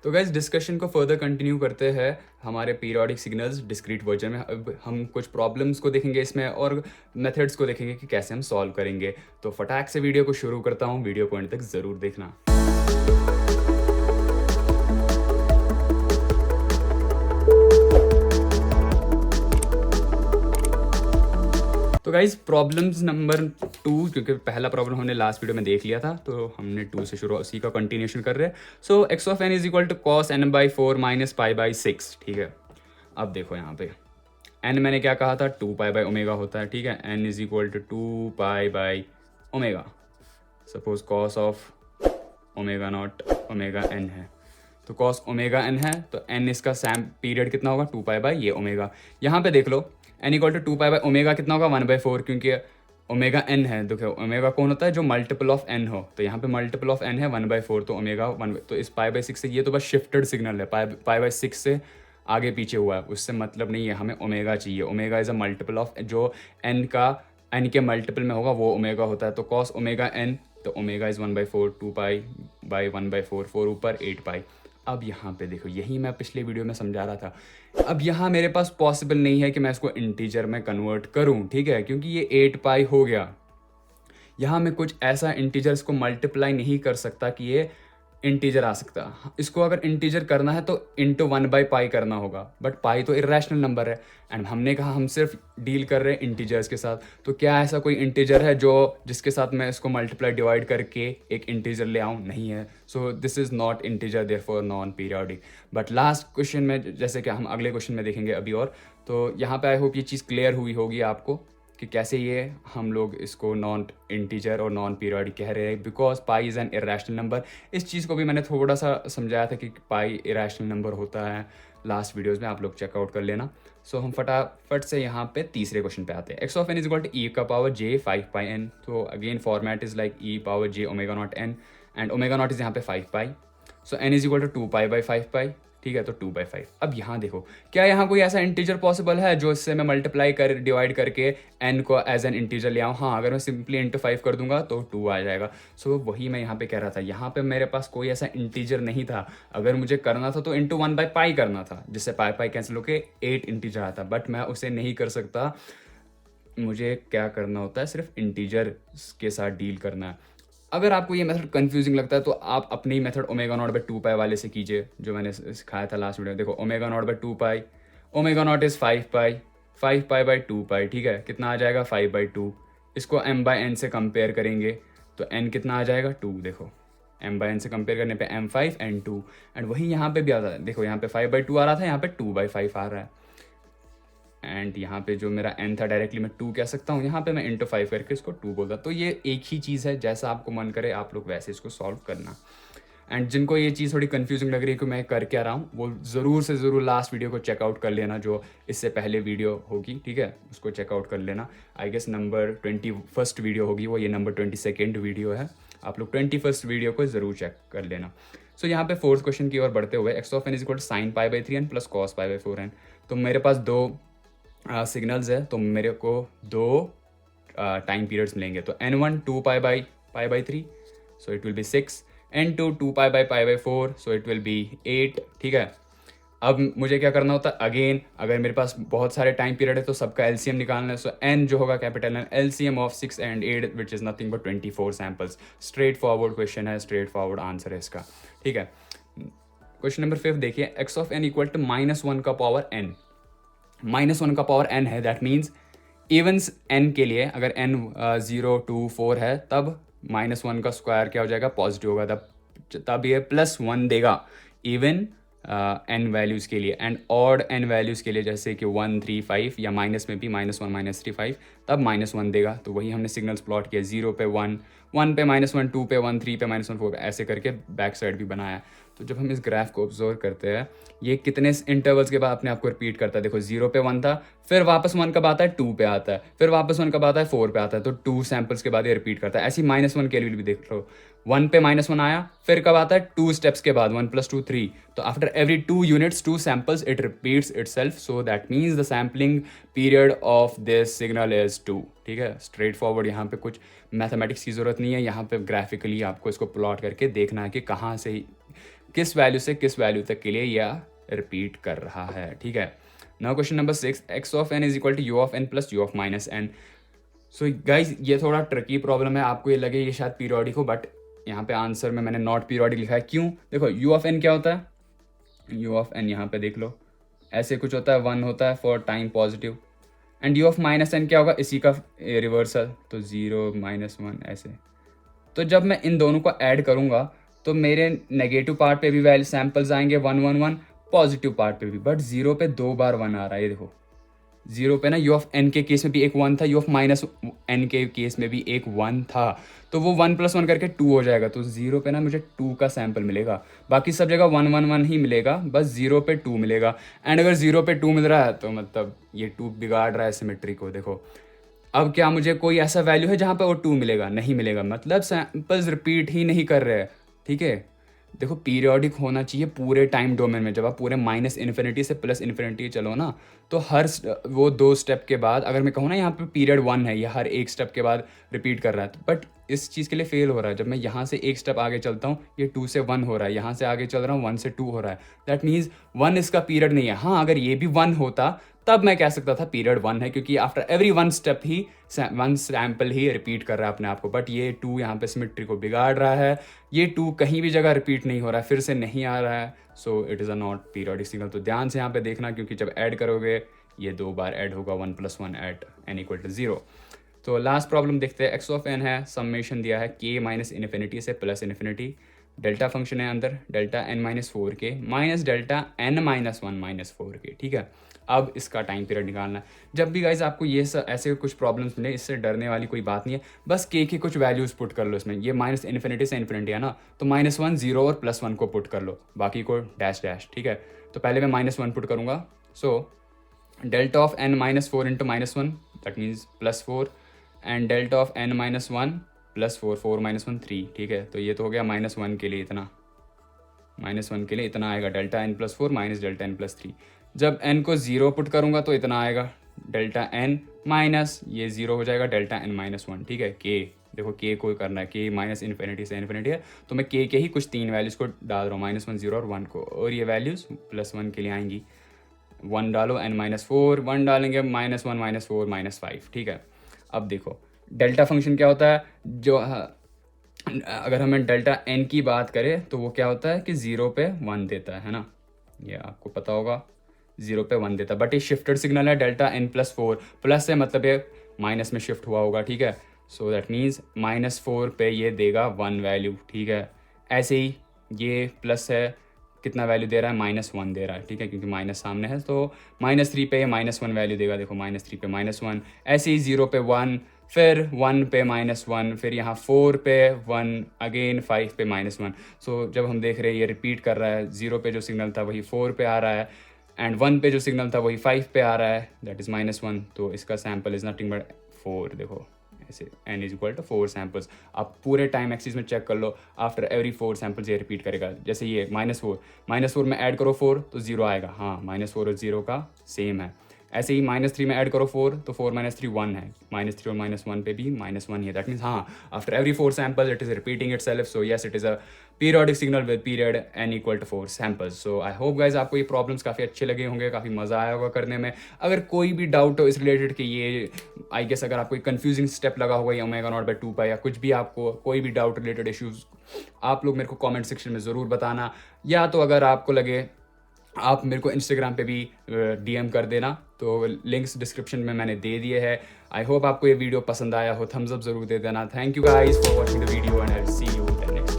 तो guys discussion को further continue करते हैं हमारे पीरियोडिक सिग्नल्स डिस्क्रीट वर्जन में। अब हम कुछ प्रॉब्लम्स को देखेंगे इसमें और मेथड्स को देखेंगे कि कैसे हम सॉल्व करेंगे। तो फटाक से वीडियो को शुरू करता हूँ, वीडियो को एंड तक ज़रूर देखना। तो गाइज प्रॉब्लम्स नंबर 2, क्योंकि पहला प्रॉब्लम हमने लास्ट वीडियो में देख लिया था तो हमने 2 से शुरू उसी का कंटिन्यूशन कर रहे हैं। So x of N is equal to cos n by 4 minus pi by 6। ठीक है, अब देखो यहाँ पे एन मैंने क्या कहा था, 2 पाई बाई ओमेगा होता है। ठीक है, N is equal to 2 pi by omega. Suppose cos of omega naught omega N है, तो कॉस ओमेगा एन है तो एन इसका सैम पीरियड कितना होगा, 2 पाई बाई ये ओमेगा। यहाँ पे देख लो n equal to 2 pi by omega कितना होगा, 1/4, क्योंकि ओमेगा एन है। देखो ओमेगा कौन होता है, जो मल्टीपल ऑफ एन हो, तो यहाँ पे मल्टीपल ऑफ एन है 1/4, तो ओमेगा 1, तो इस पाई बाई 6 से ये तो बस शिफ्टेड सिग्नल है, पाई बाई 6 से आगे पीछे हुआ है, उससे मतलब नहीं है, हमें ओमेगा चाहिए। Omega is a multiple of जो एन का एन के मल्टीपल में होगा वो ओमेगा होता है। तो कॉस ओमेगा एन, तो ओमेगा इज 1/4, 2 पाई बाई 1/4, 4 ऊपर 8 पाई। अब यहाँ पे देखो यही मैं पिछले वीडियो में समझा रहा था। अब यहाँ मेरे पास पॉसिबल नहीं है कि मैं इसको इंटीजर में कन्वर्ट करूँ, ठीक है, क्योंकि ये 8 पाई हो गया। यहाँ मैं कुछ ऐसा इंटीजर्स को मल्टीप्लाई नहीं कर सकता कि ये इंटीजर आ सकता। इसको अगर इंटीजर करना है तो इंटू 1/पाई करना होगा, बट पाई तो इरेशनल नंबर है एंड हमने कहा हम सिर्फ डील कर रहे हैं इंटीजर्स के साथ। तो क्या ऐसा कोई इंटीजर है जो जिसके साथ मैं इसको मल्टीप्लाई डिवाइड करके एक इंटीजर ले आऊँ? नहीं है। So this is not integer, therefore non periodic. But last question में, जैसे कि हम अगले क्वेश्चन में देखेंगे अभी, और तो यहाँ पे आई होप ये चीज़ क्लियर हुई होगी आपको कि कैसे ये हम लोग इसको नॉन इंटीजर और नॉन पीरियोडिक कह रहे हैं, because pi is an irrational number. इस चीज़ को भी मैंने थोड़ा सा समझाया था कि पाई इरेशनल नंबर होता है लास्ट वीडियोस में, आप लोग चेकआउट कर लेना। सो हम फटाफट से यहाँ पे तीसरे क्वेश्चन पे आते हैं। X of N is equal to e का पावर जे 5 पाई एन। तो again format is like e power j omega naught n and omega naught is यहाँ पे 5 pi. So n is equal to 2 pi by 5 pi. ठीक है, तो 2/5। अब यहाँ देखो क्या यहाँ कोई ऐसा इंटीजर पॉसिबल है जो इससे मैं मल्टीप्लाई कर डिवाइड करके एन को एज एन इंटीजर ले आऊँ? हाँ, अगर मैं सिंपली इंटू 5 कर दूंगा तो 2 आ जाएगा। सो वही मैं यहाँ पे कह रहा था, यहाँ पे मेरे पास कोई ऐसा इंटीजर नहीं था। अगर मुझे करना था तो इंटू 1/पाई करना था, जिससे पाई कैंसिल होकर 8 इंटीजर आता, बट मैं उसे नहीं कर सकता। मुझे क्या करना होता है, सिर्फ इंटीजर के साथ डील करना है। अगर आपको ये मेथड कंफ्यूजिंग लगता है तो आप अपनी मेथड ओमेगा नॉट बाई 2 पाई वाले से कीजिए, जो मैंने सिखाया था लास्ट वीडियो में। देखो omega naught by 2 pi, omega naught is 5 pi, 5 pi by 2 पाई। ठीक है, कितना आ जाएगा, 5/2। इसको m बाई एन से कंपेयर करेंगे तो n कितना आ जाएगा, 2। देखो m बाई एन से कंपेयर करने पे m5 एंड 2, एंड वही यहाँ पे भी आता है। देखो यहाँ पे 5/2 आ रहा था, यहाँ पे 2/5 आ रहा है, एंड यहाँ पे जो मेरा n था डायरेक्टली मैं 2 कह सकता हूँ, यहाँ पे मैं इंटू 5 करके इसको 2 बोलता। तो ये एक ही चीज़ है, जैसा आपको मन करे आप लोग वैसे इसको सॉल्व करना। एंड जिनको ये चीज़ थोड़ी कंफ्यूजिंग लग रही है कि मैं कर क्या रहा हूँ, वो ज़रूर से ज़रूर लास्ट वीडियो को चेकआउट कर लेना, जो इससे पहले वीडियो होगी। ठीक है, उसको चेकआउट कर लेना। आई गेस नंबर 21 वीडियो होगी वो, ये नंबर 22 वीडियो है। आप लोग 21 वीडियो को ज़रूर चेक कर लेना। सो यहाँ पे फोर्थ क्वेश्चन की ओर बढ़ते हुए, x of N is equal to sine pi by 3n plus cos pi by 4n। तो मेरे पास दो सिग्नल्स है, तो मेरे को दो टाइम पीरियड्स मिलेंगे। तो n1 2 pi by 3, so it will be 6, n2 2 pi by 4, so it will be 8। ठीक है, अब मुझे क्या करना होता है, अगेन अगर मेरे पास बहुत सारे टाइम पीरियड है तो सबका एलसीएम निकालना है। सो n जो होगा capital N, LCM of 6 and 8 which is nothing but 24 samples. Straight forward question है, स्ट्रेट फॉरवर्ड आंसर है इसका। ठीक है, क्वेश्चन नंबर 5 देखिए, x of N equal to -1 का पावर n। -1 का पावर n है, दैट मीन्स इवन्स n के लिए अगर n 0 2 4 है तब -1 का स्क्वायर क्या हो जाएगा, पॉजिटिव होगा, तब ये +1 देगा इवन n वैल्यूज़ के लिए। एंड ऑड n वैल्यूज़ के लिए जैसे कि 1 3 5 या माइनस में भी -1 -3 5, तब -1 देगा। तो वही हमने सिग्नल्स प्लॉट किया, 0 पे 1, 1 पे -1, 2 पे 1, 3 पे -1, 4 पे, ऐसे करके बैक साइड भी बनाया। तो जब हम इस ग्राफ को ऑब्जर्व करते हैं, ये कितने इंटरवल्स के बाद अपने आप को रिपीट करता है। देखो 0 पे 1 था, फिर वापस 1 कब आता है, 2 पे आता है, फिर वापस 1 कब आता है, 4 पे आता है। तो 2 सैम्पल्स के बाद ये रिपीट करता है। ऐसे ही -1 के लिए भी देख लो, 1 पे -1 आया, फिर कब आता है, 2 स्टेप्स के बाद, 1 + 2 3। तो after every 2 units 2 samples it repeats itself, so that means the sampling period of this signal is 2। ठीक है, स्ट्रेट फॉरवर्ड, यहाँ पे कुछ मैथमेटिक्स की ज़रूरत नहीं है, यहाँ पे ग्राफिकली आपको इसको प्लॉट करके देखना है कि कहाँ से किस वैल्यू से किस वैल्यू तक के लिए यह रिपीट कर रहा है, ठीक है। Now question number 6, x of N is equal to u of N plus u of minus N. So guys ये थोड़ा ट्रिकी प्रॉब्लम है, आपको ये लगे ये शायद पीरियोडिक हो, बट यहाँ पे आंसर में मैंने नॉट पीरियोडिक लिखा है। क्यों? देखो यू ऑफ एन क्या होता है, यू ऑफ एन यहाँ पे देख लो ऐसे कुछ होता है, 1 होता है for time positive, and u of minus N क्या होगा, इसी का रिवर्सल, तो 0 -1 ऐसे। तो जब मैं इन दोनों को ऐड करूँगा तो मेरे नेगेटिव पार्ट पे भी वैल्यू सैम्पल्स आएंगे 1 1 1, पॉजिटिव पार्ट पे भी, बट 0 पे 2 बार 1 आ रहा है, ये देखो 0 पे ना यू ऑफ एन के केस में भी एक 1 था, यू ऑफ माइनस एन के केस में भी एक 1 था, तो वो 1 + 1 करके 2 हो जाएगा, तो 0 पे ना मुझे 2 का सैम्पल मिलेगा, बाकी सब जगह 1 1 1 ही मिलेगा, बस 0 पे 2 मिलेगा। एंड अगर 0 पे 2 मिल रहा है तो मतलब ये 2 बिगाड़ रहा है सिमेट्री को। देखो अब क्या मुझे कोई ऐसा वैल्यू है जहाँ पे वो 2 मिलेगा? नहीं मिलेगा, मतलब सैम्पल्स रिपीट ही नहीं कर रहे हैं, ठीक है। देखो पीरियोडिक होना चाहिए पूरे टाइम डोमेन में, जब आप पूरे -∞ से +∞ चलो ना, तो हर वो 2 स्टेप के बाद, अगर मैं कहूँ ना यहाँ पे पीरियड 1 है, ये हर एक स्टेप के बाद रिपीट कर रहा है, बट इस चीज़ के लिए फेल हो रहा है। जब मैं यहाँ से एक स्टेप आगे चलता हूँ ये 2 से 1 हो रहा है, यहाँ से आगे चल रहा हूँ 1 से 2 हो रहा है, दैट मीन्स 1 इसका पीरियड नहीं है। हाँ अगर ये भी 1 होता तब मैं कह सकता था पीरियड 1 है, क्योंकि आफ्टर एवरी 1 स्टेप ही 1 सैम्पल ही रिपीट कर रहा है अपने आप को, बट ये 2 यहाँ पे सिमेट्री को बिगाड़ रहा है, ये 2 कहीं भी जगह रिपीट नहीं हो रहा है, फिर से नहीं आ रहा है, so it is a not periodic signal. तो ध्यान से यहाँ पे देखना, क्योंकि जब ऐड करोगे ये 2 बार ऐड होगा 1 + 1 एट n = 0। तो लास्ट प्रॉब्लम देखते हैं, एक्स ऑफ एन है, समेशन दिया है k -∞ से +∞, डेल्टा फंक्शन है अंदर, delta n - 4k minus delta n - 1 - 4k, ठीक है। अब इसका टाइम पीरियड निकालना है। जब भी गाइज आपको ये ऐसे कुछ प्रॉब्लम्स मिले, इससे डरने वाली कोई बात नहीं है, बस k की कुछ वैल्यूज पुट कर लो इसमें। ये -∞ से ∞ है ना, तो -1 0 और +1 को पुट कर लो, बाकी को डैश डैश, ठीक है। तो पहले मैं -1 पुट करूँगा, so delta of n - 4 × -1 that means +4, and delta of n - 1 +4 4 - 1 3, ठीक है। तो ये तो हो गया -1 के लिए इतना, -1 के लिए इतना आएगा, delta n + 4 minus delta n + 3। जब n को 0 पुट करूँगा तो इतना आएगा, डेल्टा n माइनस ये 0 हो जाएगा, डेल्टा n - 1, ठीक है। k देखो k को करना है, k -∞ से ∞ है, तो मैं k के ही कुछ 3 वैल्यूज़ को डाल रहा हूँ, -1 0 और 1 को, और ये वैल्यूज़ +1 के लिए आएंगी। 1 डालो, n - 4, 1 डालेंगे, -1 - 4 -5, ठीक है। अब देखो डेल्टा फंक्शन क्या होता है, जो अगर हमें डेल्टा n की बात करें तो वो क्या होता है कि 0 पे 1 देता है ना, ये आपको पता होगा, 0 पे 1 देता है, बट ये शिफ्टेड सिग्नल है, डेल्टा n + 4, प्लस है मतलब ये माइनस में शिफ्ट हुआ होगा, ठीक है। सो दैट मीन्स -4 पे ये देगा 1 वैल्यू, ठीक है। ऐसे ही ये प्लस है, कितना वैल्यू दे रहा है, -1 दे रहा है, ठीक है, क्योंकि माइनस सामने है, तो -3 पे ये -1 वैल्यू देगा, देखो -3 पे -1, ऐसे ही 0 पे 1, फिर 1 पे -1, फिर यहाँ 4 पे 1, अगेन 5 पे -1। सो जब हम देख रहे हैं ये रिपीट कर रहा है, 0 पे जो सिग्नल था वही 4 पे आ रहा है, एंड 1 पे जो सिग्नल था वही 5 पे आ रहा है, दैट इज़ -1, तो इसका सैम्पल इज़ नथिंग बट 4। देखो ऐसे n = 4 सैम्पल्स, आप पूरे टाइम एक्सिस में चेक कर लो, आफ्टर एवरी 4 सैम्पल्स ये रिपीट करेगा। जैसे ये -4 में ऐड करो 4 तो 0 आएगा, हाँ -4 और 0 का सेम है। ऐसे ही -3 में ऐड करो 4 तो 4 - 3 1 है, -3 और -1 पे भी -1 ही है, दैट मीन्स हाँ after every 4 samples it is repeating it self, so yes it is a periodic signal with period n = 4 samples. So I hope guys आपको ये प्रॉब्लम्स काफ़ी अच्छे लगे होंगे, काफ़ी मज़ा आया होगा करने में। अगर कोई भी डाउट हो इस रिलेटेड कि ये आई गेस अगर आपको कंफ्यूजिंग स्टेप लगा होगा या ω0/2π या कुछ भी, आपको कोई भी डाउट रिलेटेड इश्यूज़, आप लोग मेरे को कमेंट सेक्शन में ज़रूर बताना, या तो अगर आपको लगे आप मेरे को इंस्टाग्राम पे भी DM कर देना, तो लिंक्स डिस्क्रिप्शन में मैंने दे दिए हैं। आई होप आपको ये वीडियो पसंद आया हो, थम्स अप ज़रूर दे देना। Thank you guys for watching the video and I will see you the next